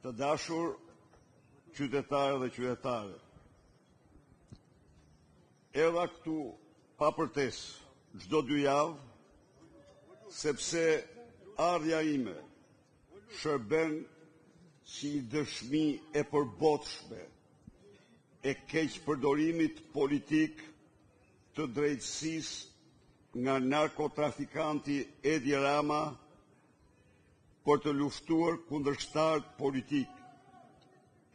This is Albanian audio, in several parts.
Të dashur qytetarë dhe qytetare, erdha këtu pa përtesë çdo 2 javë, sepse ardhja ime shërben si një dëshmi e përbotshme e keq përdorimit politik të drejtësisë nga narkotrafikanti Edi Rama për të luftuar kundërshtarët politik.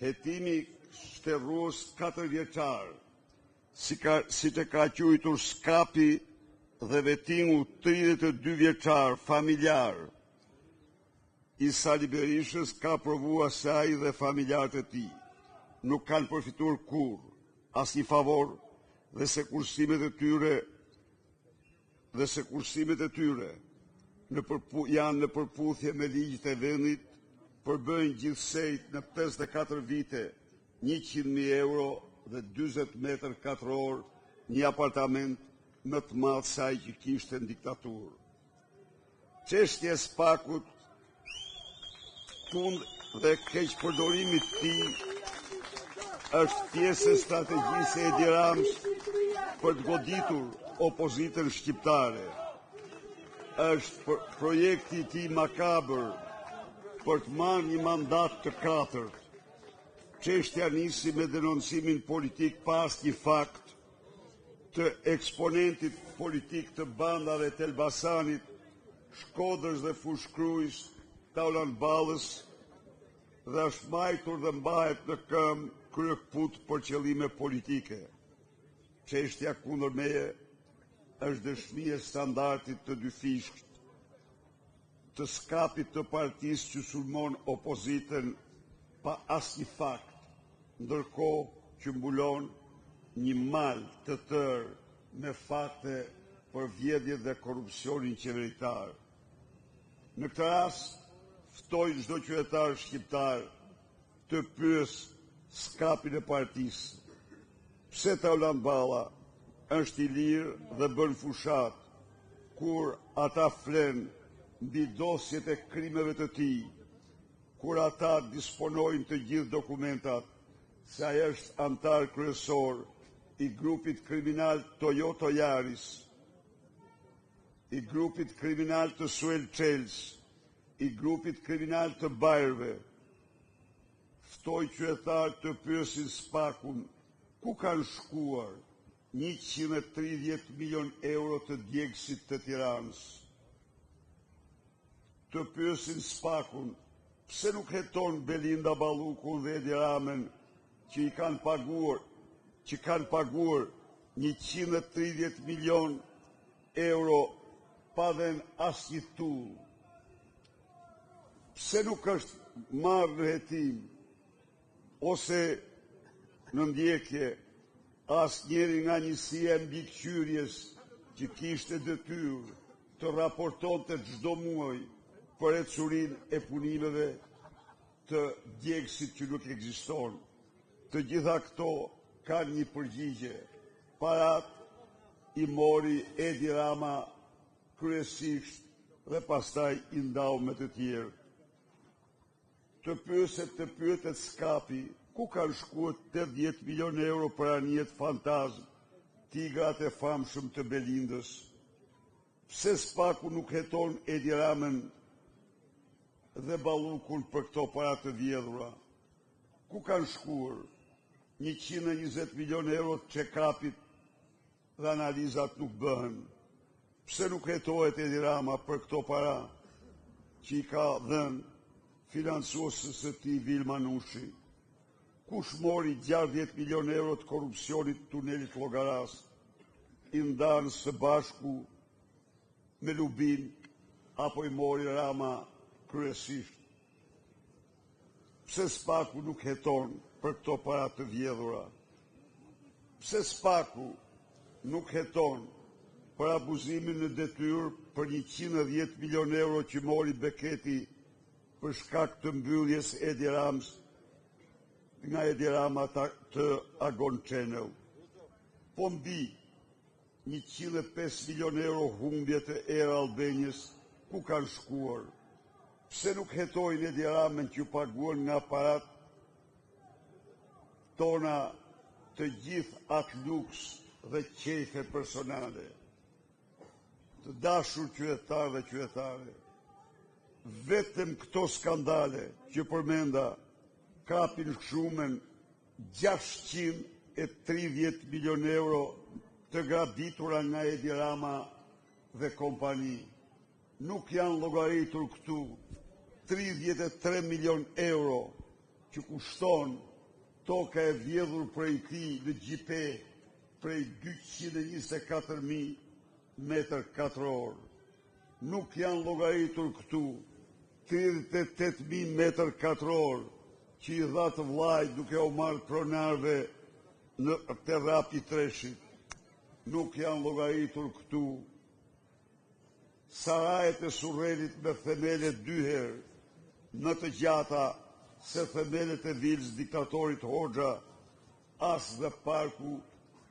Hetimi shterrues 4 vjeçar, si të ka quajtur Skapi, dhe vetingu 32 vjeçar familjar i Sali Berishës ka provuar se ai dhe familjarët e tij nuk kanë përfituar kurrë asnjë favor dhe se kursimet e tyre janë në përputhje me ligjet e vendit, përbëjnë gjithsejt në 54 vite 100.000 euro dhe 40 metër katror një apartament më të madh se ai që kishte në diktaturë. Çështja e Spakut dhe keq përdorimit të tij është pjesë e strategjisë e Edi Ramës për të goditur opozitën shqiptare. Është projekti i tij makabër për të marrë një mandat të 4. Çështja nisi me denoncimin politik pa asnjë fakt të eksponentit politik të bandave të Elbasanit, Shkodrës dhe Fushkrujës, Taulan Ballës, dhe është mbajtur dhe mbahet në këmbë kryekput për qëllime politike. Çështja kundër meje është dëshmi e standardit të dyfishkt, të Skapit të partisë që sulmon opozitën pa asnjë fakt, ndërkohë që mbulon një mal të tërë me fakte për vjedhjet dhe korrupsionin qeveritar. Në këtë rast, ftoj çdo qytetar shqiptar të pyesë Skapin e partisë. Pse Taulan Balla është i lirë dhe bën fushat kur ata flen mbi dosjet e krimeve të tij, kur ata disponojnë të gjithë dokumentat se ai është antar kryesor i grupit kriminal Toyota Yaris, i grupit kriminal të Suel Çels, i grupit kriminal të Bajrëve. Ftoj qytetar të pyesin Spakun ku kanë shkuar 130 milion euro të djegësit të Tiranës. Të pyesin Spakun pse nuk heton Belinda Ballukun dhe Edi Ramën që kanë paguar 130 milion euro pa dhënë asnjë tull. Pse nuk është marrë në hetim ose në ndjekje asnjëri nga njësia e mbikëqyrjes që kishte detyrë të raportonte çdo muaj për ecurinë e punimeve të djegësit që nuk ekziston. Të gjitha këto kanë një përgjigje. Parat i mori Edi Rama kryesisht dhe pastaj i ndau me të tjerë. Të pyetet Skapi ku kanë shkuar 80 milion euro për anijet fantazm, tigrat e famshëm të Belindës. Pse Spaku nuk heton Edi Ramën dhe Ballukun për këto para të vjedhura? Ku kanë shkuar 120 milion euro të check-upit dhe analizat nuk bëhen? Pse nuk hetohet Edi Rama për këto para që i ka dhënë financuesës së tij Vilma Nushi? Kush mori 60 milion euro të korrupsionit tunelit Llogaras, i ndanë së bashku me Lubin, apo i mori Rama kryesisht? Pse Spaku nuk heton për këto para të vjedhura? Pse Spaku nuk heton për abuzimin në detyrë për 110 milion euro që mori Beketi për shkak të mbylljes Edi Ramës nga Edi Rama të Agon Channel? Po mbi 105 milion euro humbje të Era Albaniës ku kanë shkuar? Pse nuk hetojnë Edi Ramën që paguan nga parat tona të gjithë atë luks dhe qefe personale, të dashur qytetarë dhe qytetare. Vetëm këto skandale që përmenda kapin shumën 630 milion euro të graditura nga Edi Rama dhe kompani. Nuk janë llogaritur këtu 33 milion euro që kushton toka e vjedhur prej tij në Gjipe prej 224.000 metër katror. Nuk janë llogaritur këtu 38.000 metër katror që i dha të vllajt duke u marrë pronarve në terrapi Treshit. Nuk janë llogaritur këtu sarajet e Surrenit me themele 2 herë më të gjata se themelet e vilës diktatorit Hoxha, as dhe parku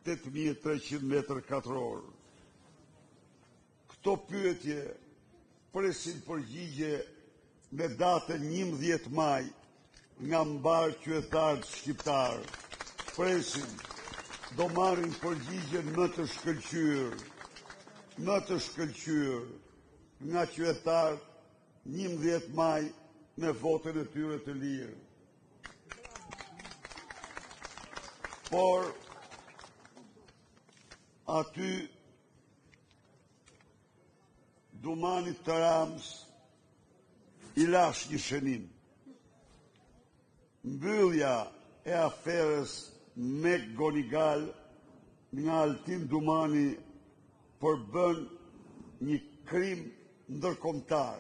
8.300 metër katror. Këto pyetje presin përgjigje me datën 11 maj nga mbar qytetarët shqiptar. Presin, do marrin përgjigjen më të shkëlqyer nga qytetarët 11 maj me votën e tyre të lirë. Por aty Dumanit të Rams i lash një shënim. Mbyllja e aferës me Gonigal nga Altin Dumani përbën një krim ndërkombëtar.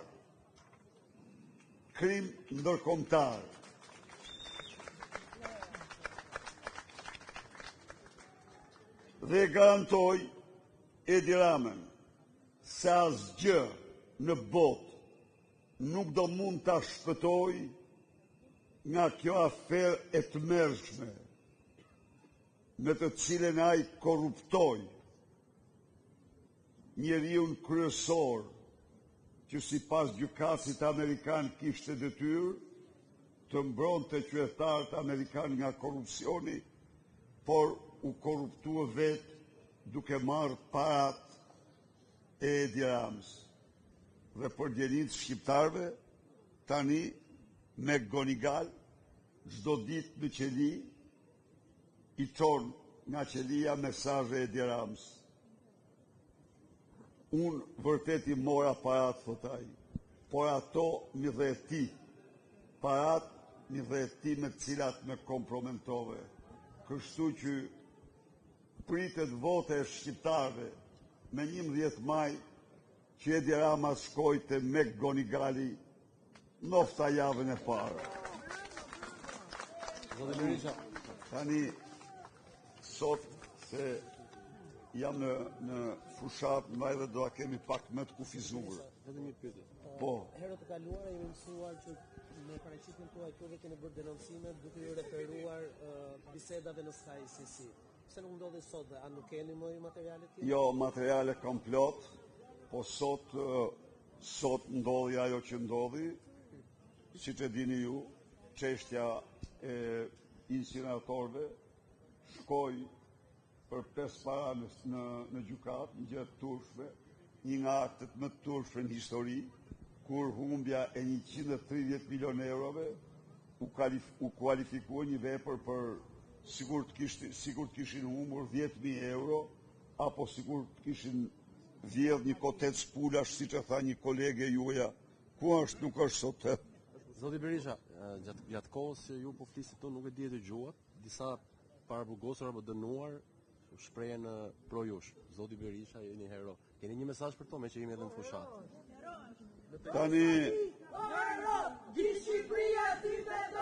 Krim ndërkombëtar. Dhe garantoj Edi Ramën se asgjë në botë nuk do mund ta shpëtoj nga kjo aferë e tmerrshme me të cilën ai korruptoi njeriun kryesor që sipas gjykatësit amerikan kishte detyrë të mbronte qytetarët amerikan nga korrupsioni, por u korruptua vetë duke marrë parat e Edi Ramës. Dhe për djeninë shqiptarëve, tani me Gonigal, çdo ditë në qeli, i çon nga qelia mesazhe Edi Ramës. Unë vërtet i mora parat, thot ai, por ato mi dhe ti, parat mi dhe ti me cilat me komprometove. Kështu që pritet vote e shqiptarëve me 11 maj që Edi Rama shkojte me Gonigali nofta javën e parë. Tani, sot se jam në fushat më edhe do a kemi pak më të kufizuar. Vetëm një pyetje. Po. Herët e kaluara jemi mësuar që me paraqitjen tuaj këtu keni bërë denoncime duke ju referuar bisedave në Sky CC. Pse nuk ndodhi sot dhe a nuk keni më materiale tjera? Jo, materiale kam plot, po sot ndodhi ajo që ndodhi, siç e dini ju, çështja e incineratorëve shkoi për 5 para në gjykat, një gjë të turshme, një nga aktet më të turshme në histori, kur humbja e 130 milion eurove u kualifikua një vepër për sigur të kishin humbur 10.000 euro, apo sigur të kishin vjedh një kotet spulash, siç e tha një kolege juaja. Ku është, nuk është sot. Zoti Berisha, gjatë kohës që ju po flisit këtu nuk e di e dëgjuat, disa paraburgosur apo dënuar shprehen pro jush. Zoti Berisha, jeni hero. Keni një mesazh për to, me që jemi edhe në fushat? Tani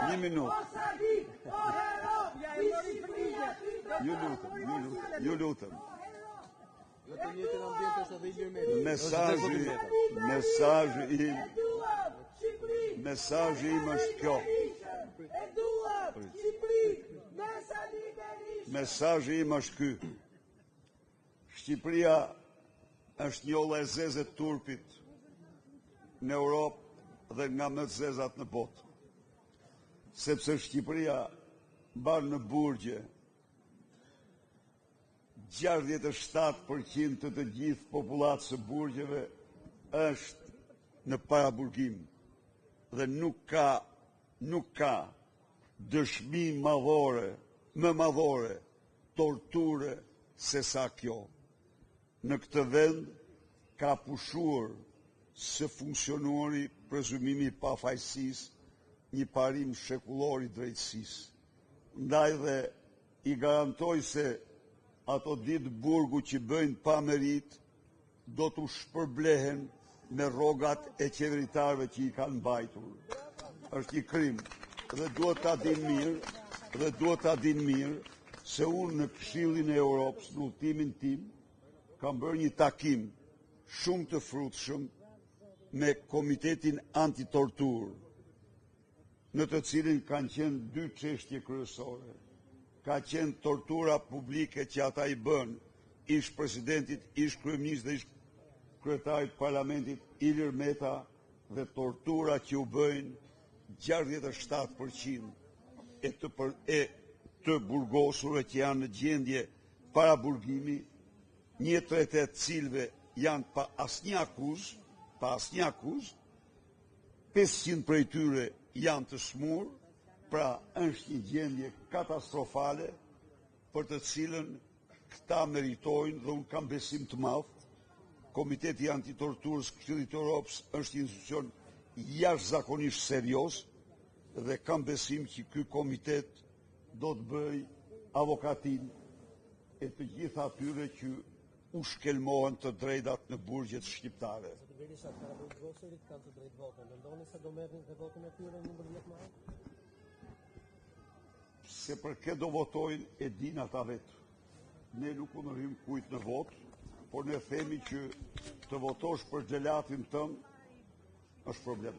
një minutë. Ju lutem. Mesazhi im është kjo. Mesazhi im është ky. Shqipëria është një ollë e zezë e turpit në Europë dhe nga më të zezat në botë. Sepse Shqipëria mban në burgje 67% të gjithë popullatës së burgjeve është në paraburgim dhe nuk ka dëshmi më madhore torture se sa kjo. Në këtë vend ka pushuar së funksionuari prezumimi pafajësisë një parim shekullor i drejtësisë. Ndaj dhe i garantoj se ato ditë burgu që bëjnë pa merit do të shpërblehen me rrogat e qeveritarëve që i kanë mbajtur. Është një krim dhe duhet ta dinë mirë se unë në Këshillin e Europës, në udhëtimin tim, kam bërë një takim shumë të frutshëm me Komitetin Antitortur, në të cilin kanë qenë 2 çështje kryesore. Ka qenë tortura publike që ata i bën ish presidentit, ish kryeminist dhe ish kryetarit parlamentit Ilir Meta dhe tortura që u bëjnë 67% të burgosurve që janë në gjendje para burgimi, 1/3 cilve janë pa asnjë akuzë, 500 prej tyre janë të smurë, pra është një gjendje katastrofale për të cilën këta meritojnë dhe unë kam besim të madh. Komiteti Antitorturës Këshillit të Europës është një institucion jashtëzakonisht serioz dhe kam besim që ky komitet do të bëj avokatin e të gjitha atyre që u shkelmohen të drejtat në burgjet shqiptare. Berisha, paraburgosurit kanë të drejtë votën. Mendoni se do merrni dhe votën e tyre në 11 maj? Se për këtë do votojnë e din ata vetë. Ne nuk kundërshtojmë kujt në votë, por ne themi që të votosh për xhelatin tënd është problem.